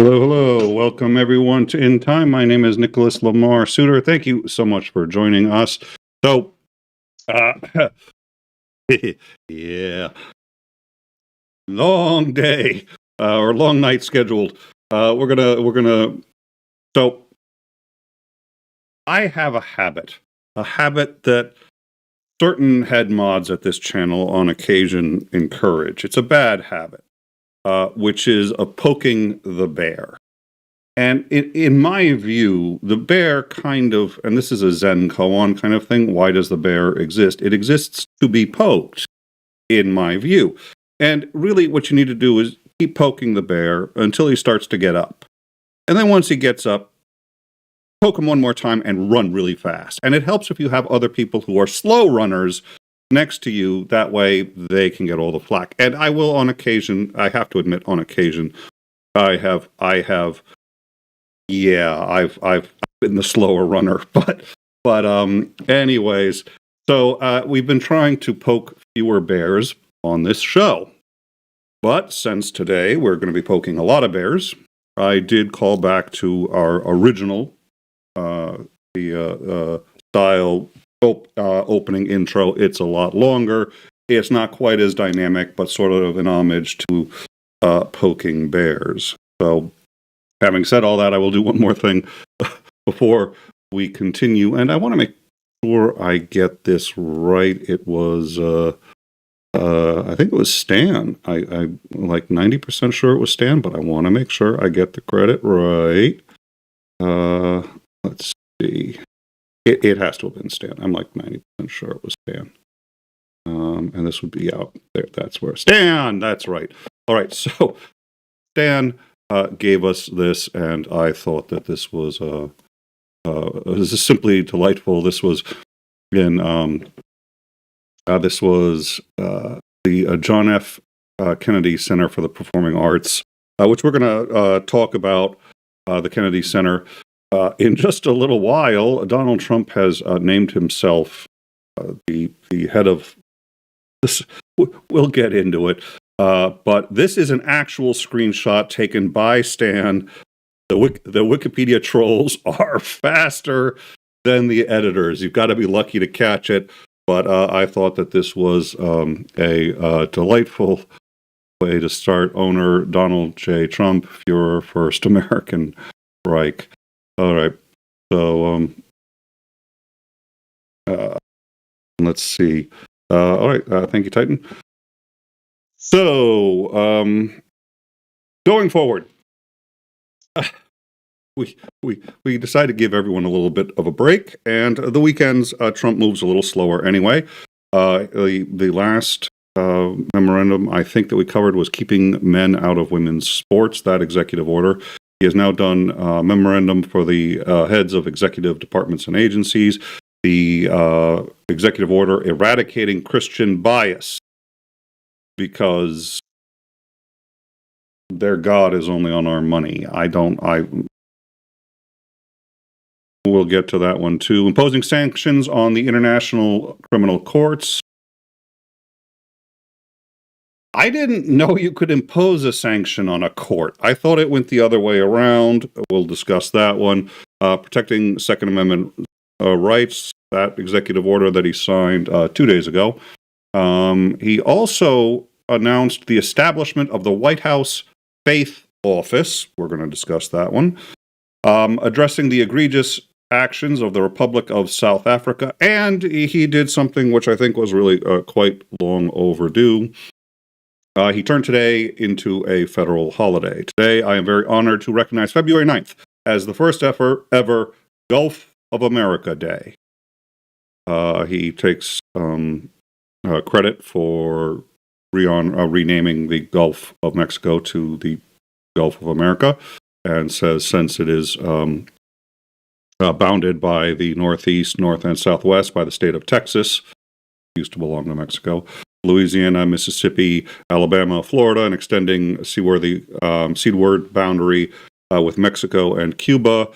Hello, hello. Welcome everyone to In Time. My name is Nicholas Lamar Suter. Thank you so much for joining us. So, uh, yeah, long day or long night scheduled. So I have a habit that certain head mods at this channel on occasion encourage. It's a bad habit, which is poking the bear. And in my view, the bear kind of, and this is a Zen koan kind of thing, why does the bear exist? It exists to be poked, in my view. And really what you need to do is keep poking the bear until he starts to get up. And then once he gets up, poke him one more time and run really fast. And it helps if you have other people who are slow runners next to you. That way they can get all the flack. And I will on occasion, I have to admit on occasion, I've been the slower runner, but anyways, so we've been trying to poke fewer bears on this show, but since today we're going to be poking a lot of bears, I did call back to our original style opening intro. It's a lot longer. It's not quite as dynamic, but sort of an homage to poking bears. So, having said all that, I will do one more thing before we continue, and I want to make sure I get this right. It was, I think it was Stan. I'm like 90% sure it was Stan, but I want to make sure I get the credit right. Let's see. It has to have been Stan. I'm like 90% sure it was Stan. And this would be out there. That's where Stan. That's right. All right. So Stan gave us this, and I thought that this was simply delightful. This was in the John F. Kennedy Center for the Performing Arts, which we're going to talk about the Kennedy Center in just a little while. Donald Trump has named himself the head of this. We'll get into it. But this is an actual screenshot taken by Stan. The Wikipedia trolls are faster than the editors. You've got to be lucky to catch it. But I thought that this was a delightful way to start. Owner Donald J. Trump, Führer, First American Reich. All right. So let's see. All right. Thank you, Titan. So, going forward, we decided to give everyone a little bit of a break, and the weekends, Trump moves a little slower anyway. The last memorandum I think that we covered was keeping men out of women's sports, that executive order. He has now done a memorandum for the heads of executive departments and agencies, the executive order eradicating Christian bias, because their God is only on our money. We'll get to that one too. Imposing sanctions on the international criminal courts. I didn't know you could impose a sanction on a court. I thought it went the other way around. We'll discuss that one. Protecting Second Amendment rights, that executive order that he signed 2 days ago. He also announced the establishment of the White House Faith Office. We're going to discuss that one. Addressing the egregious actions of the Republic of South Africa. And he did something which I think was really quite long overdue. He turned today into a federal holiday. Today, I am very honored to recognize February 9th as the first ever Gulf of America Day. He takes credit for renaming the Gulf of Mexico to the Gulf of America, and says since it is bounded by the northeast, north, and southwest by the state of Texas, used to belong to Mexico, Louisiana, Mississippi, Alabama, Florida, and extending seaward boundary with Mexico and Cuba,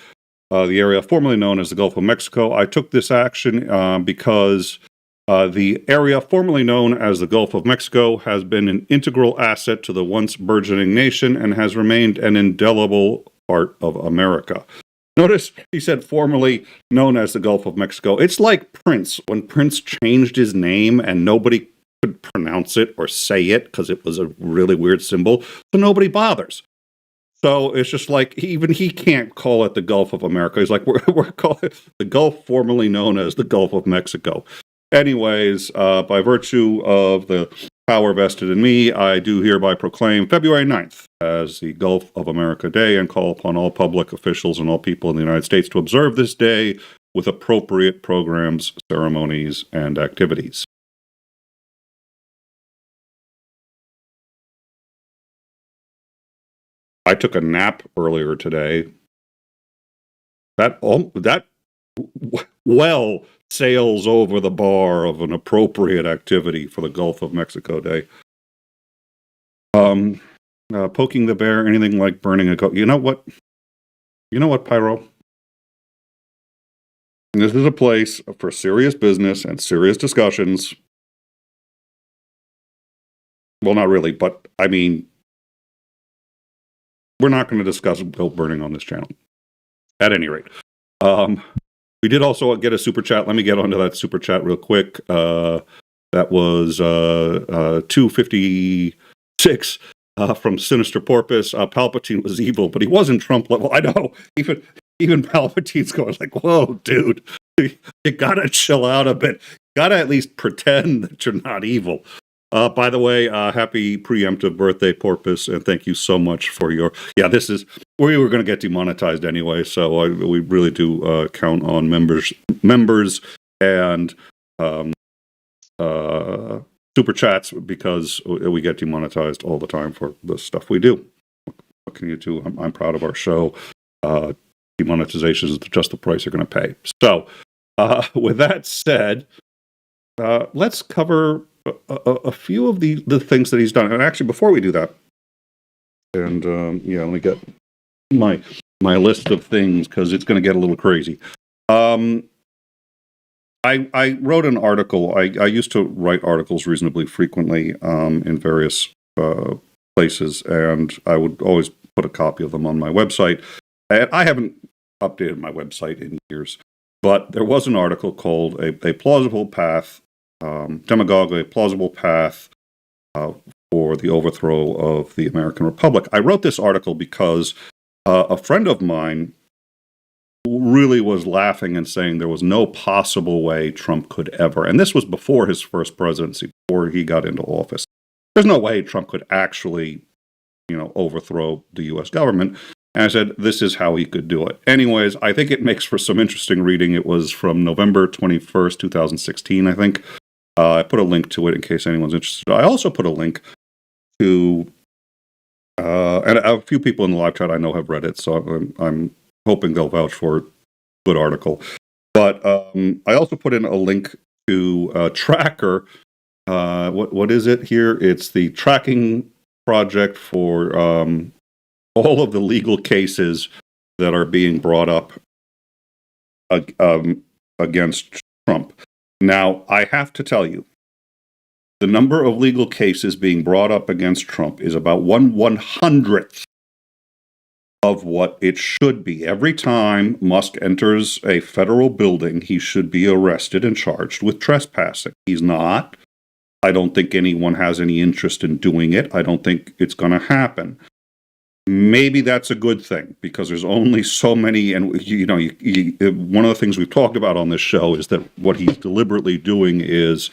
the area formerly known as the Gulf of Mexico. I took this action because The area formerly known as the Gulf of Mexico has been an integral asset to the once burgeoning nation and has remained an indelible part of America. Notice he said formerly known as the Gulf of Mexico. It's like Prince. When Prince changed his name and nobody could pronounce it or say it because it was a really weird symbol, so nobody bothers. So it's just like, even he can't call it the Gulf of America. He's like, we're calling it the Gulf formerly known as the Gulf of Mexico. Anyways, by virtue of the power vested in me, I do hereby proclaim February 9th as the Gulf of America Day and call upon all public officials and all people in the United States to observe this day with appropriate programs, ceremonies, and activities. I took a nap earlier today. That well sails over the bar of an appropriate activity for the Gulf of Mexico Day. Poking the bear, anything like burning a goat. You know what, Pyro? This is a place for serious business and serious discussions. Well, not really, but I mean, we're not going to discuss goat burning on this channel. At any rate. We did also get a super chat. Let me get onto that super chat real quick. That was 256 from Sinister Porpoise. Palpatine was evil, but he wasn't Trump level. I know. Even Palpatine's going like, whoa, dude. You gotta chill out a bit. You gotta at least pretend that you're not evil. By the way, happy preemptive birthday, Porpoise, and thank you so much for your... Yeah, this is... We were going to get demonetized anyway, so we really do count on members and super chats because we get demonetized all the time for the stuff we do. What can you do? I'm proud of our show. Demonetization is just the price you're going to pay. So, with that said, let's cover a few of the things that he's done. And actually, before we do that, and let me get my list of things because it's going to get a little crazy. I wrote an article. I used to write articles reasonably frequently in various places, and I would always put a copy of them on my website. And I haven't updated my website in years, but there was an article called A Plausible Path, Demagogue, A Plausible Path for the Overthrow of the American Republic. I wrote this article because a friend of mine really was laughing and saying there was no possible way Trump could ever, and this was before his first presidency, before he got into office. There's no way Trump could actually, overthrow the U.S. government. And I said, this is how he could do it. Anyways, I think it makes for some interesting reading. It was from November 21st, 2016, I think. I put a link to it in case anyone's interested. I also put a link to, and a few people in the live chat I know have read it, so I'm hoping they'll vouch for it. Good article. But I also put in a link to Tracker. What is it here? It's the tracking project for all of the legal cases that are being brought up against Trump. Now, I have to tell you, the number of legal cases being brought up against Trump is about 1/100th of what it should be. Every time Musk enters a federal building, he should be arrested and charged with trespassing. He's not. I don't think anyone has any interest in doing it. I don't think it's going to happen. Maybe that's a good thing because there's only so many, and one of the things we've talked about on this show is that what he's deliberately doing is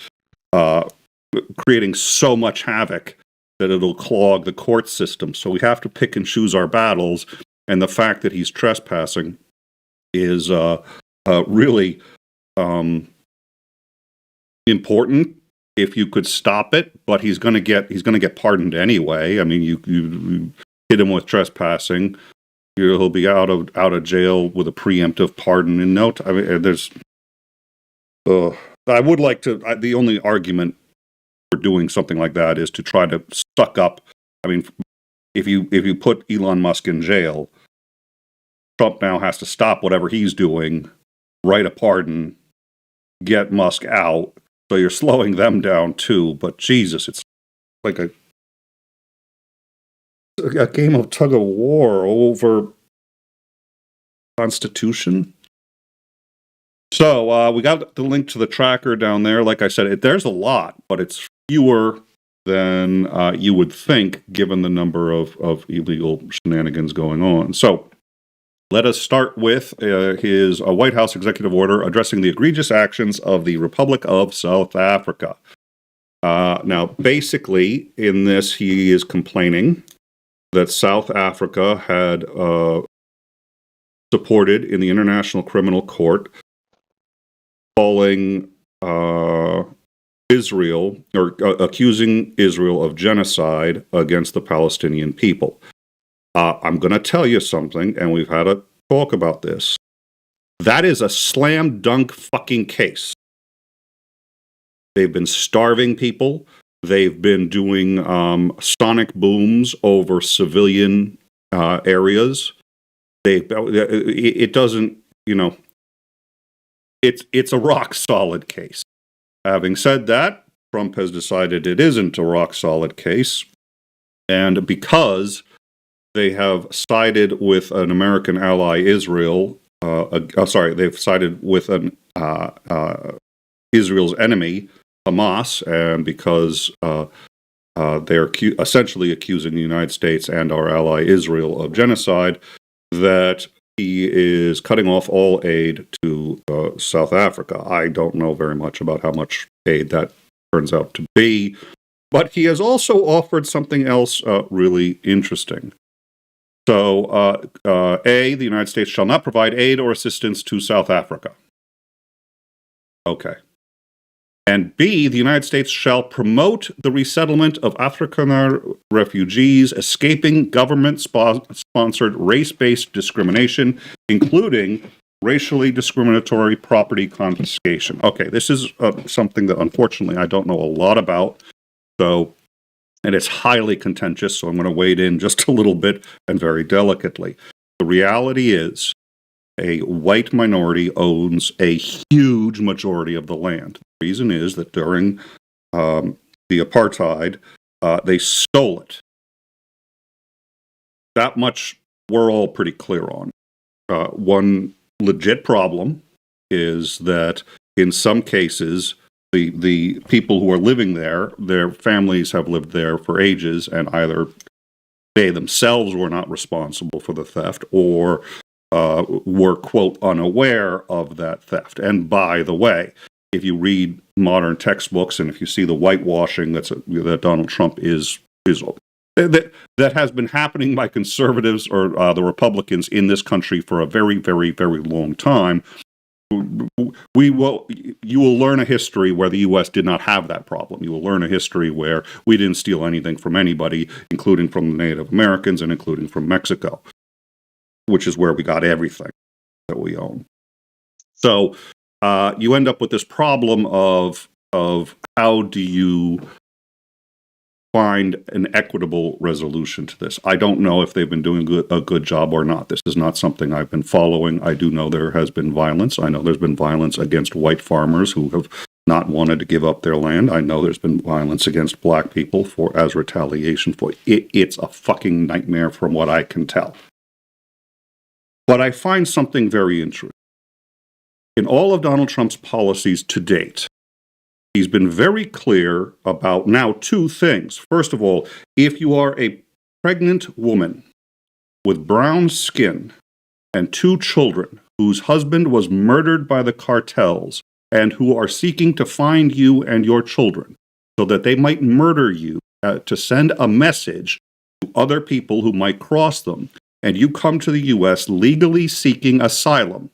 creating so much havoc that it'll clog the court system. So we have to pick and choose our battles, and the fact that he's trespassing is really important if you could stop it. But he's going to get pardoned anyway. I mean, you hit him with trespassing, he'll be out of jail with a preemptive pardon in no time. I mean, I would like to. The only argument for doing something like that is to try to suck up. I mean, if you put Elon Musk in jail, Trump now has to stop whatever he's doing, write a pardon, get Musk out, So you're slowing them down too, but Jesus, it's like a game of tug of war over Constitution. So we got the link to the tracker down there. Like I said, there's a lot, but it's fewer than you would think, given the number of illegal shenanigans going on. So let us start with his White House executive order addressing the egregious actions of the Republic of South Africa. Now, basically, in this, he is complaining that South Africa had supported in the International Criminal Court calling Israel, or accusing Israel of genocide against the Palestinian people. I'm going to tell you something, and we've had a talk about this. That is a slam dunk fucking case. They've been starving people. They've been doing sonic booms over civilian areas. It doesn't, it's a rock solid case. Having said that, Trump has decided it isn't a rock solid case, and because they have sided with an American ally, Israel. They've sided with an Israel's enemy, Hamas, and because they're essentially accusing the United States and our ally Israel of genocide, that he is cutting off all aid to South Africa. I don't know very much about how much aid that turns out to be, but he has also offered something else really interesting. So, A, the United States shall not provide aid or assistance to South Africa. Okay. And B, the United States shall promote the resettlement of Afrikaner refugees escaping government-sponsored race-based discrimination, including racially discriminatory property confiscation. Okay, this is something that unfortunately I don't know a lot about. And it's highly contentious, so I'm going to wade in just a little bit and very delicately. The reality is, a white minority owns a huge majority of the land. The reason is that during the apartheid, they stole it. That much we're all pretty clear on. One legit problem is that in some cases, the people who are living there, their families have lived there for ages, and either they themselves were not responsible for the theft or were, quote, unaware of that theft. And by the way, if you read modern textbooks and if you see the whitewashing that Donald Trump is that has been happening by conservatives or the Republicans in this country for a very, very, very long time, you will learn a history where the U.S. did not have that problem. You will learn a history where we didn't steal anything from anybody, including from the Native Americans and including from Mexico, which is where we got everything that we own. So you end up with this problem of how do you find an equitable resolution to this. I don't know if they've been doing a good job or not. This is not something I've been following. I do know there has been violence. I know there's been violence against white farmers who have not wanted to give up their land. I know there's been violence against black people as retaliation for it. It's a fucking nightmare from what I can tell. But I find something very interesting. In all of Donald Trump's policies to date, he's been very clear about now two things. First of all, if you are a pregnant woman with brown skin and two children whose husband was murdered by the cartels and who are seeking to find you and your children so that they might murder you to send a message to other people who might cross them, and you come to the U.S. legally seeking asylum,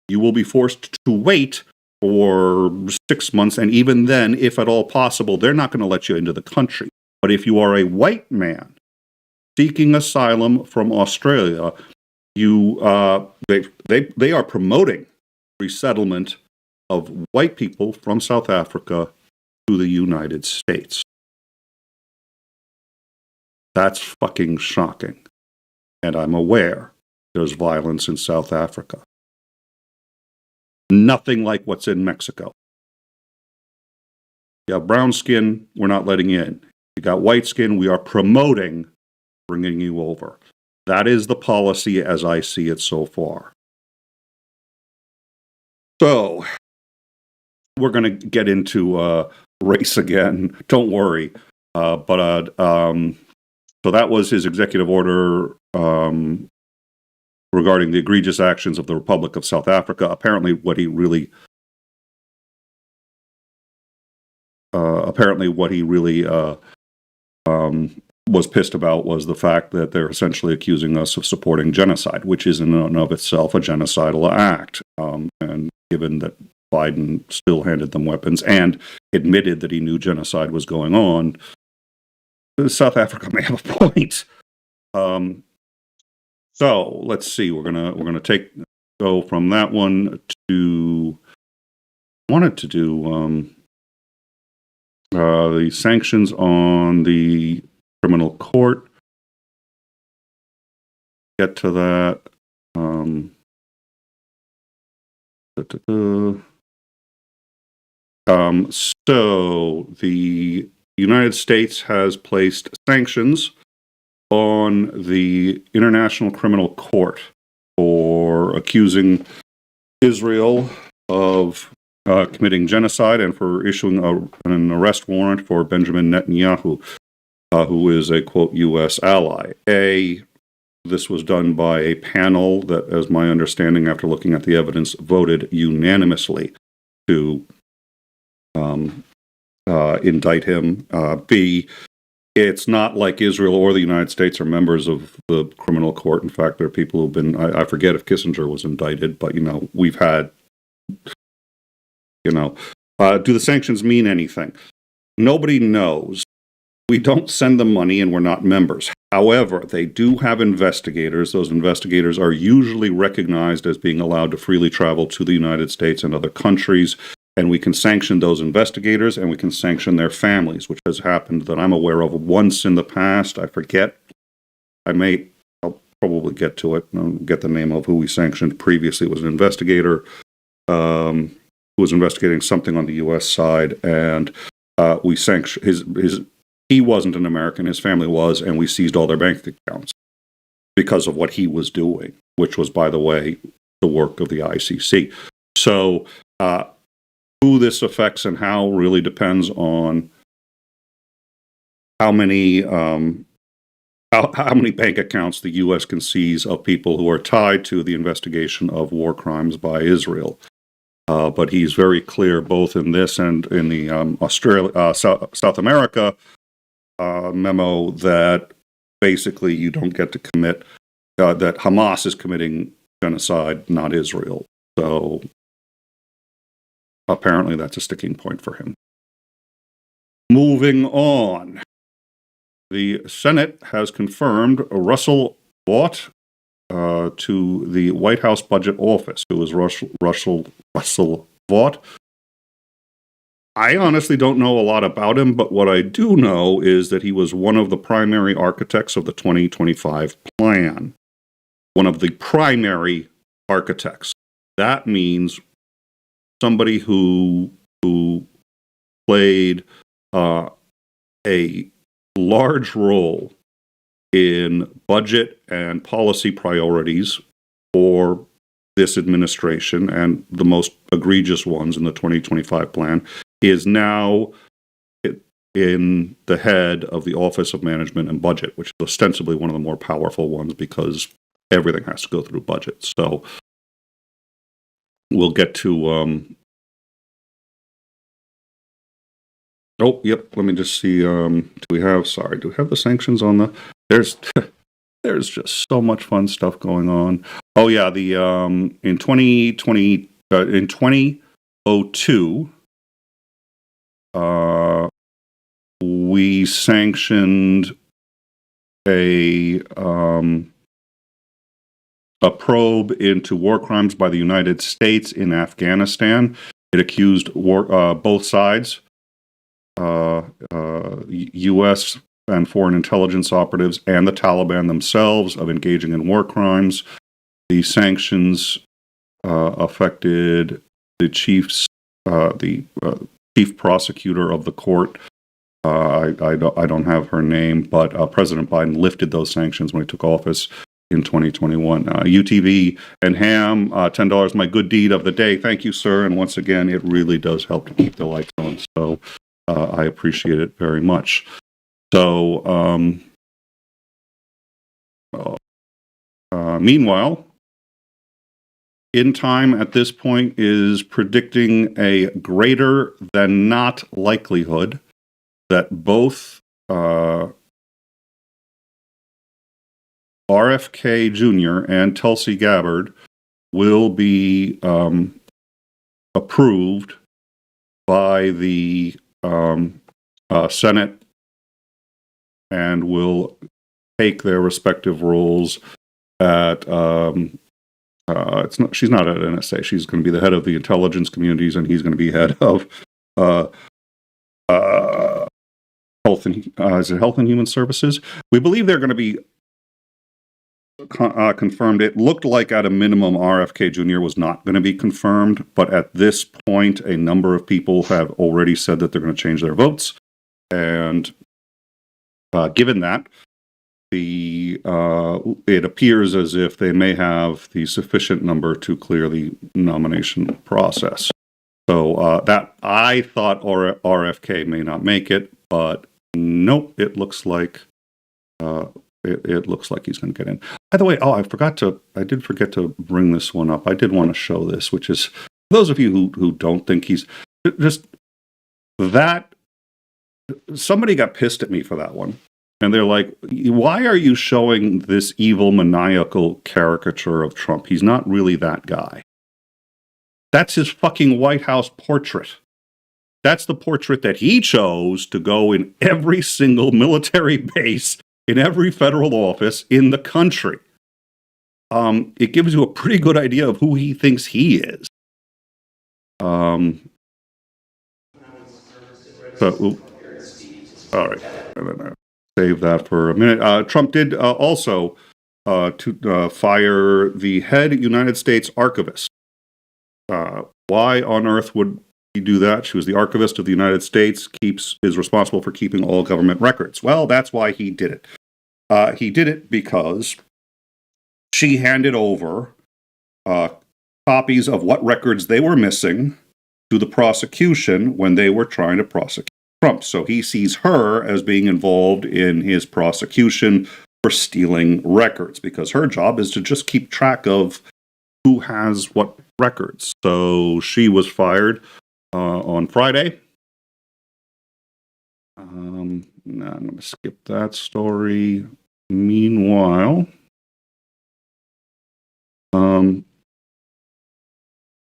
you will be forced to wait for 6 months, and even then, if at all possible, they're not going to let you into the country. But if you are a white man seeking asylum from Australia, they are promoting resettlement of white people from South Africa to the United States. That's fucking shocking. And I'm aware there's violence in South Africa. Nothing like what's in Mexico. You have brown skin, we're not letting you in. You got white skin, we are promoting bringing you over. That is the policy as I see it so far. So, we're going to get into race again. Don't worry. So that was his executive order regarding the egregious actions of the Republic of South Africa. Apparently, what he really was pissed about was the fact that they're essentially accusing us of supporting genocide, which is in and of itself a genocidal act. And given that Biden still handed them weapons and admitted that he knew genocide was going on, South Africa may have a point. So let's see. We're gonna go from that one to wanted to do the sanctions on the criminal court. Get to that. So the United States has placed sanctions on the International Criminal Court for accusing Israel of committing genocide and for issuing an arrest warrant for Benjamin Netanyahu, who is a, quote, U.S. ally. This was done by a panel that, as my understanding after looking at the evidence, voted unanimously to indict him. B, it's not like Israel or the United States are members of the criminal court. In fact, there are people who've been, I forget if Kissinger was indicted, but, we've had, do the sanctions mean anything? Nobody knows. We don't send them money and we're not members. However, they do have investigators. Those investigators are usually recognized as being allowed to freely travel to the United States and other countries. And we can sanction those investigators and we can sanction their families, which has happened that I'm aware of once in the past. I forget. I'll probably get to it. I'll get the name of who we sanctioned previously. It was an investigator who was investigating something on the U.S. side. And we sanctioned he wasn't an American, his family was, and we seized all their bank accounts because of what he was doing, which was, by the way, the work of the ICC. So, who this affects and how really depends on how many bank accounts the U.S. can seize of people who are tied to the investigation of war crimes by Israel. But he's very clear, both in this and in the South America memo, that basically you don't get to commit, that Hamas is committing genocide, not Israel. So apparently that's a sticking point for him. Moving on. The Senate has confirmed Russell Vought to the White House Budget Office. Who is Russell Vought? I honestly don't know a lot about him, but what I do know is that he was one of the primary architects of the 2025 plan. One of the primary architects. That means somebody who played a large role in budget and policy priorities for this administration, and the most egregious ones in the 2025 plan, is now in the head of the Office of Management and Budget, which is ostensibly one of the more powerful ones because everything has to go through budget. So we'll get to let me just see. Do we have the sanctions on the? There's just so much fun stuff going on. Oh yeah, the in 2002, we sanctioned a probe into war crimes by the United States in Afghanistan. It accused both sides, U.S. and foreign intelligence operatives and the Taliban themselves, of engaging in war crimes. The sanctions affected the chiefs, the chief prosecutor of the court. I don't have her name, but President Biden lifted those sanctions when he took office in 2021. UTV and Ham, $10, my good deed of the day. Thank you, sir. And once again, it really does help to keep the lights on. So I appreciate it very much. So meanwhile, In Time at this point is predicting a greater than not likelihood that both RFK Jr. and Tulsi Gabbard will be approved by the Senate and will take their respective roles at she's not at NSA. She's going to be the head of the intelligence communities, and he's going to be head of Health and Human Services. We believe they're going to be confirmed. It looked like at a minimum RFK Jr. was not going to be confirmed, but at this point, a number of people have already said that they're going to change their votes. And given that, it appears as if they may have the sufficient number to clear the nomination process. So that I thought RFK may not make it, but nope, it looks like it looks like he's going to get in. By the way, I did forget to bring this one up. I did want to show this, which is those of you who don't think he's just that. Somebody got pissed at me for that one. And they're like, why are you showing this evil, maniacal caricature of Trump? He's not really that guy. That's his fucking White House portrait. That's the portrait that he chose to go in every single military base, in every federal office in the country. It gives you a pretty good idea of who he thinks he is. All right. Save that for a minute. Trump did also fire the head United States archivist. Why on earth would he do that? She was the archivist of the United States, is responsible for keeping all government records. Well, that's why he did it. He did it because she handed over copies of what records they were missing to the prosecution when they were trying to prosecute Trump. So he sees her as being involved in his prosecution for stealing records, because her job is to just keep track of who has what records. So she was fired on Friday. I'm going to skip that story. Meanwhile, Elon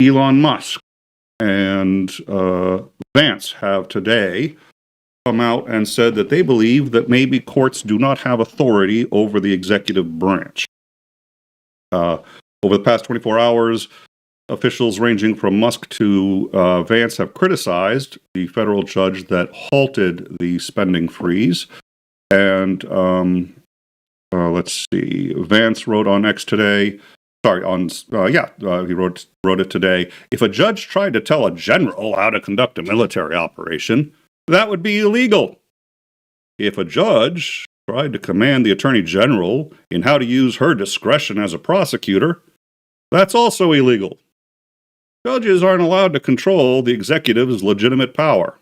Musk and Vance have today come out and said that they believe that maybe courts do not have authority over the executive branch. Over the past 24 hours, officials ranging from Musk to Vance have criticized the federal judge that halted the spending freeze. And let's see, Vance wrote on X today. He wrote it today. If a judge tried to tell a general how to conduct a military operation, that would be illegal. If a judge tried to command the attorney general in how to use her discretion as a prosecutor, that's also illegal. Judges aren't allowed to control the executive's legitimate power.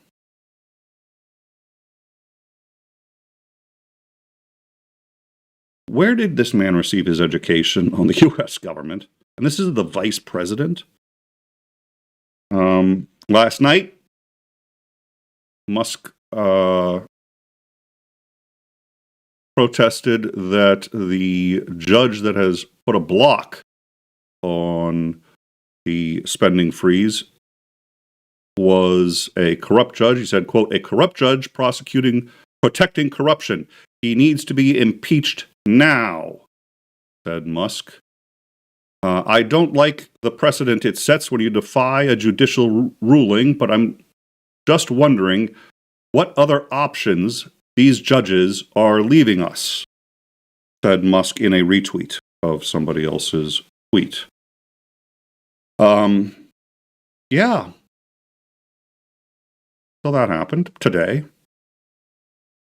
Where did this man receive his education on the U.S. government? And this is the vice president. Last night, Musk protested that the judge that has put a block on the spending freeze was a corrupt judge. He said, quote, "A corrupt judge protecting corruption. He needs to be impeached now," said Musk. I don't like the precedent it sets when you defy a judicial ruling, but I'm just wondering what other options these judges are leaving us, said Musk in a retweet of somebody else's tweet. Yeah. So that happened today.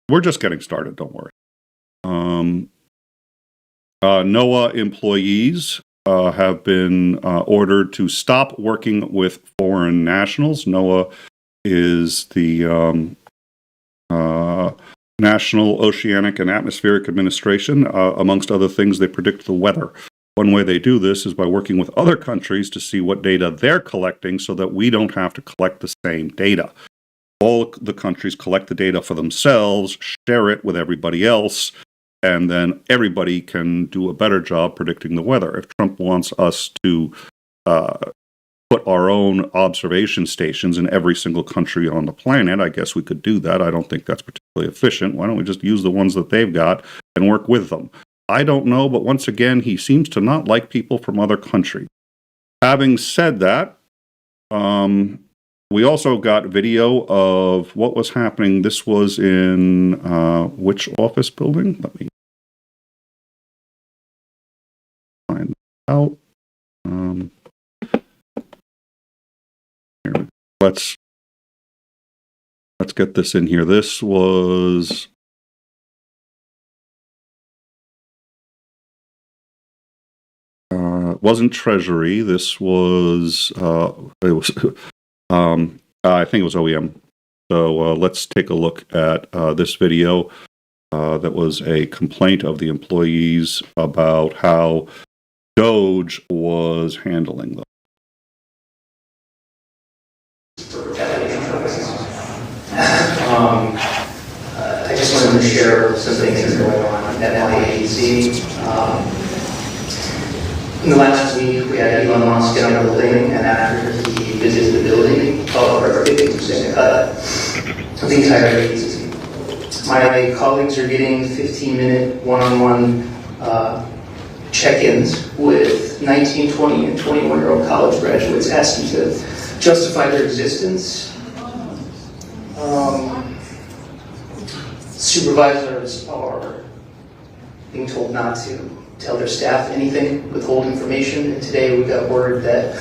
We're just getting started, don't worry. NOAA employees have been ordered to stop working with foreign nationals. NOAA is the National Oceanic and Atmospheric Administration. Amongst other things, they predict the weather. One way they do this is by working with other countries to see what data they're collecting so that we don't have to collect the same data. All the countries collect the data for themselves, share it with everybody else, and then everybody can do a better job predicting the weather. If Trump wants us to put our own observation stations in every single country on the planet, I guess we could do that. I don't think that's particularly efficient. Why don't we just use the ones that they've got and work with them? I don't know, but once again, he seems to not like people from other countries. Having said that, we also got video of what was happening. This was in which office building? Let me find out. Here, let's get this in here. This was wasn't Treasury. This was it was I think it was OEM. So let's take a look at this video. That was a complaint of the employees about how DOGE was handling them. I just wanted to share some things that are going on at my agency. In the last week, we had Elon Musk get on the building, and after he visited the building, called for a 50% cut of the entire agency. My colleagues are getting 15-minute one-on-one check-ins with 19, 20, and 21-year-old college graduates asking to justify their existence. Supervisors are being told not to tell their staff anything, withhold information, and today we got word that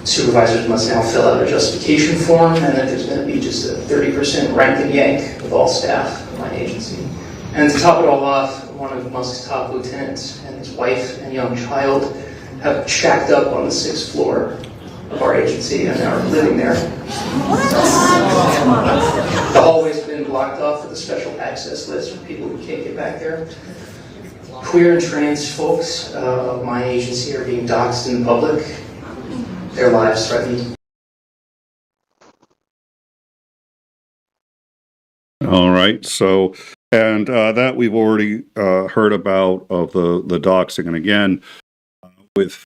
supervisors must now fill out a justification form, and that there's going to be just a 30% rank and yank of all staff in my agency. And to top it all off, one of Musk's top lieutenants and his wife and young child have shacked up on the 6th floor of our agency and are living there. The hallway's been blocked off with a special access list for people who can't get back there. Queer and trans folks of my agency are being doxxed in public, their lives threatened. All right, so, and that we've already heard about of the doxing. And again, with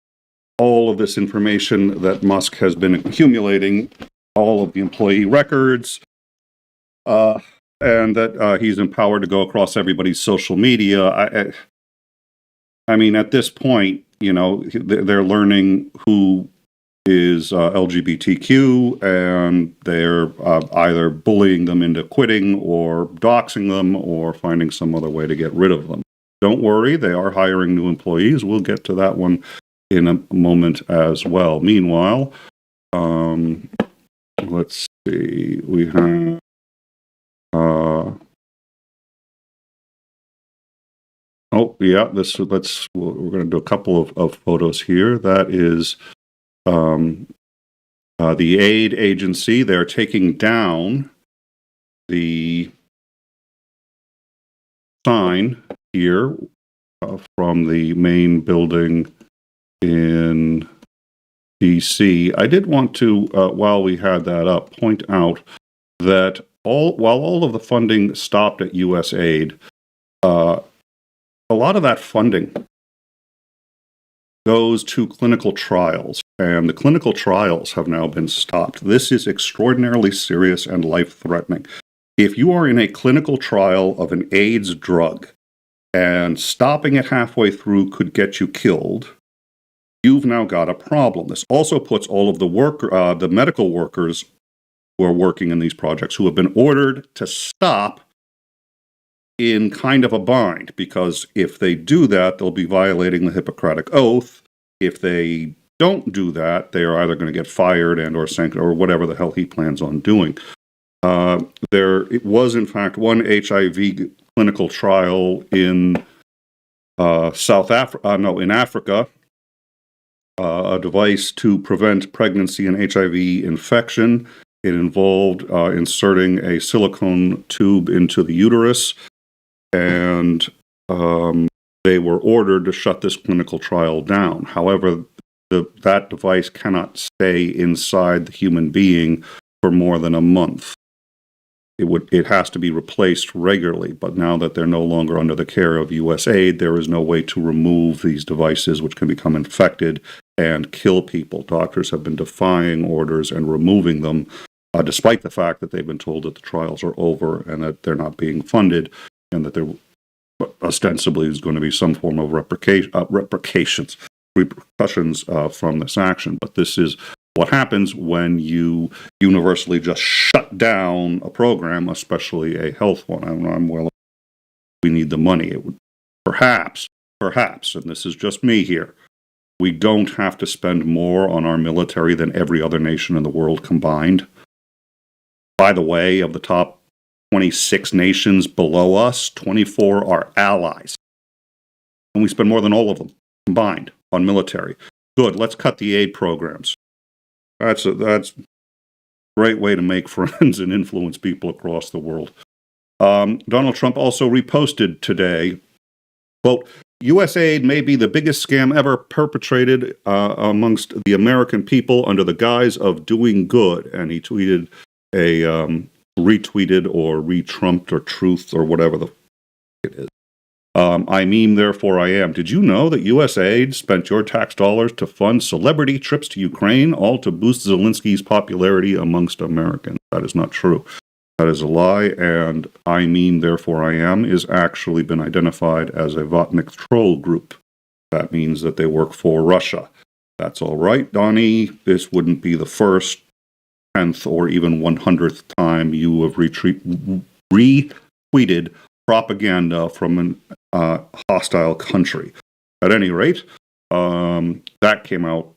all of this information that Musk has been accumulating, all of the employee records, and that he's empowered to go across everybody's social media. I mean, at this point, you know, they're learning who is LGBTQ, and they're either bullying them into quitting or doxing them or finding some other way to get rid of them. Don't worry, they are hiring new employees. We'll get to that one in a moment as well. Meanwhile, let's see, we have oh yeah, we're going to do a couple of photos here. That is the aid agency. They're taking down the sign here from the main building in DC. I did want to, while we had that up, point out that while all of the funding stopped at USAID, a lot of that funding goes to clinical trials, and the clinical trials have now been stopped. This is extraordinarily serious and life-threatening. If you are in a clinical trial of an AIDS drug and stopping it halfway through could get you killed, you've now got a problem. This also puts all of the medical workers who are working in these projects, who have been ordered to stop, in kind of a bind, because if they do that, they'll be violating the Hippocratic Oath. If they don't do that, they are either going to get fired and or sanctioned or whatever the hell he plans on doing. There was, in fact, one HIV clinical trial in in Africa, a device to prevent pregnancy and HIV infection. It involved inserting a silicone tube into the uterus, and they were ordered to shut this clinical trial down. However, that device cannot stay inside the human being for more than a month. It has to be replaced regularly, but now that they're no longer under the care of USAID, there is no way to remove these devices, which can become infected and kill people. Doctors have been defying orders and removing them, despite the fact that they've been told that the trials are over and that they're not being funded, and that there ostensibly is going to be some form of repercussions from this action. But this is what happens when you universally just shut down a program, especially a health one. We need the money. It would perhaps, and this is just me here, we don't have to spend more on our military than every other nation in the world combined. By the way, of the top 26 nations below us, 24 are allies. And we spend more than all of them combined on military. Good, let's cut the aid programs. That's a great way to make friends and influence people across the world. Donald Trump also reposted today, quote, USAID may be the biggest scam ever perpetrated amongst the American people under the guise of doing good. And he tweeted retweeted or retrumped or truth or whatever the it is. I meme, therefore I am. Did you know that USAID spent your tax dollars to fund celebrity trips to Ukraine, all to boost Zelensky's popularity amongst Americans? That is not true. That is a lie, and I meme, therefore I am is actually been identified as a Vatnik troll group. That means that they work for Russia. That's all right, Donnie. This wouldn't be the first, 10th, or even 100th time you have retweeted propaganda from a hostile country. At any rate, that came out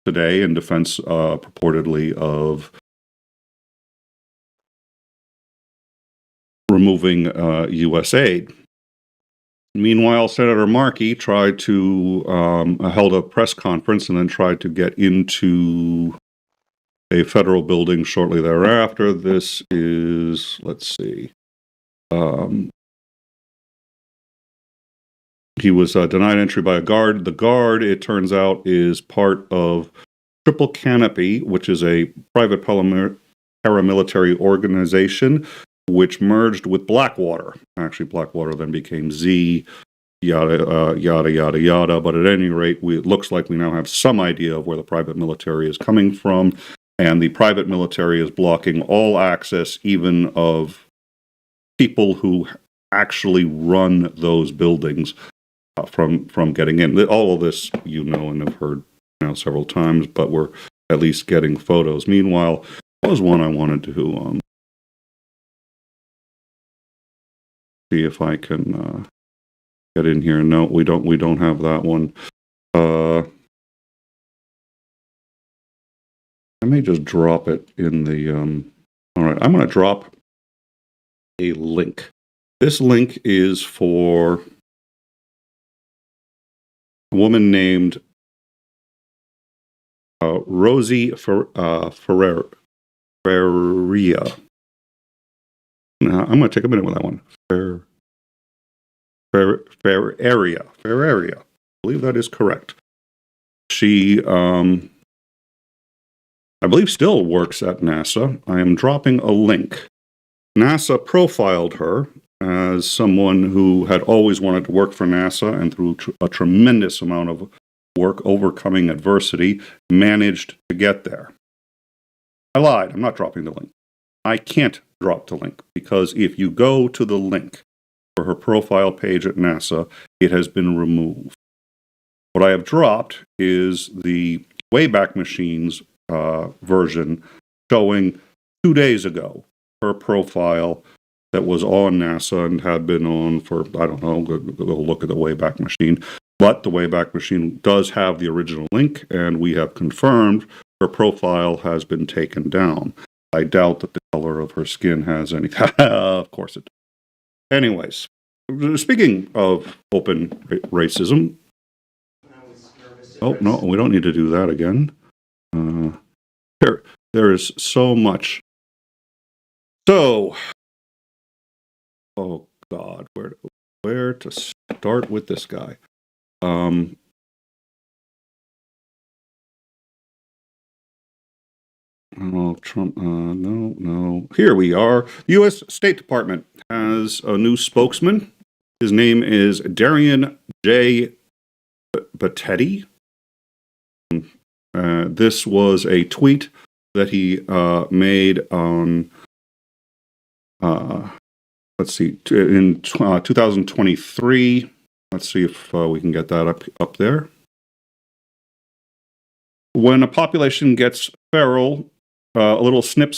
today in defense, purportedly, of removing USAID. Meanwhile, Senator Markey tried to held a press conference and then tried to get into a federal building shortly thereafter. This is, let's see. He was denied entry by a guard. The guard, it turns out, is part of Triple Canopy, which is a private paramilitary organization which merged with Blackwater. Actually, Blackwater then became Z, yada, yada, yada. But at any rate, it looks like we now have some idea of where the private military is coming from. And the private military is blocking all access, even of people who actually run those buildings from getting in. All of this you know and have heard now several times, but we're at least getting photos. Meanwhile, there was one I wanted to see if I can get in here. No, we don't have that one. I may just drop it in the all right, I'm going to drop a link. This link is for a woman named Rosie Ferreria. Now, I'm going to take a minute with that one. Ferreria. I believe that is correct. She, I believe, still works at NASA. I am dropping a link. NASA profiled her as someone who had always wanted to work for NASA and through a tremendous amount of work overcoming adversity, managed to get there. I lied. I'm not dropping the link. I can't drop the link because if you go to the link for her profile page at NASA, it has been removed. What I have dropped is the Wayback Machine's version showing 2 days ago her profile that was on NASA and had been on for, I don't know, go look at the Wayback Machine. But the Wayback Machine does have the original link, and we have confirmed her profile has been taken down. I doubt that the color of her skin has any. Of course it does. Anyways, speaking of open racism. Oh, no, we don't need to do that again. There is so much. So, oh God, where to start with this guy? Oh, Trump, no. Here we are. The U.S. State Department has a new spokesman. His name is Darian J. Battetti. This was a tweet that he made on, let's see, in 2023. Let's see if we can get that up there. When a population gets feral, a little snip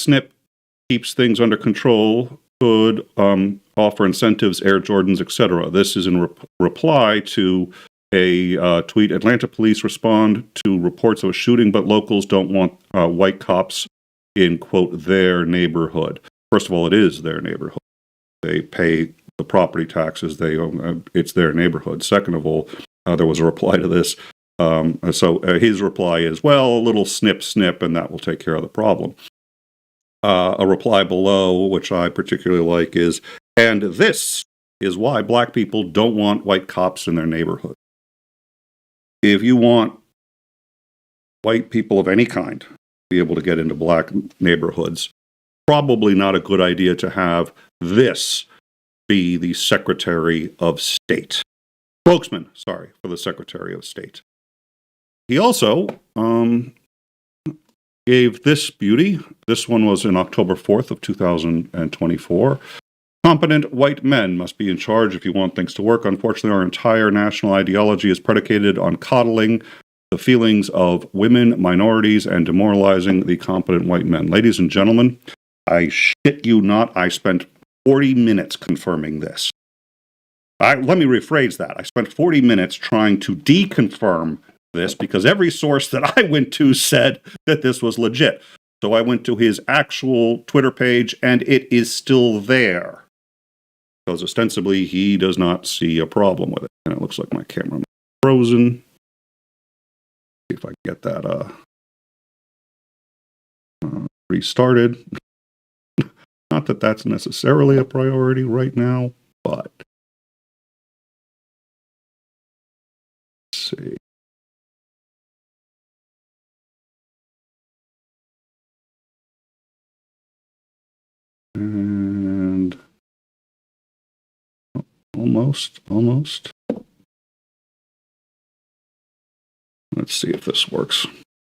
keeps things under control, could offer incentives, Air Jordans, etc. This is in reply to a tweet. Atlanta police respond to reports of a shooting, but locals don't want white cops in, quote, their neighborhood. First of all, it is their neighborhood. They pay the property taxes. They own, it's their neighborhood. Second of all, there was a reply to this. So his reply is, well, a little snip, and that will take care of the problem. A reply below, which I particularly like, is, and this is why black people don't want white cops in their neighborhood. If you want white people of any kind to be able to get into black neighborhoods, probably not a good idea to have this be the Secretary of State. Spokesman, sorry, for the Secretary of State. He also gave this beauty. This one was in October 4th of 2024. Competent white men must be in charge if you want things to work. Unfortunately, our entire national ideology is predicated on coddling the feelings of women, minorities, and demoralizing the competent white men. Ladies and gentlemen, I shit you not, I spent 40 minutes confirming this. Let me rephrase that. I spent 40 minutes trying to deconfirm this because every source that I went to said that this was legit. So I went to his actual Twitter page, and it is still there. Because ostensibly, he does not see a problem with it. And it looks like my camera is frozen. See if I can get that restarted. Not that that's necessarily a priority right now, but let's see. And almost. Let's see if this works.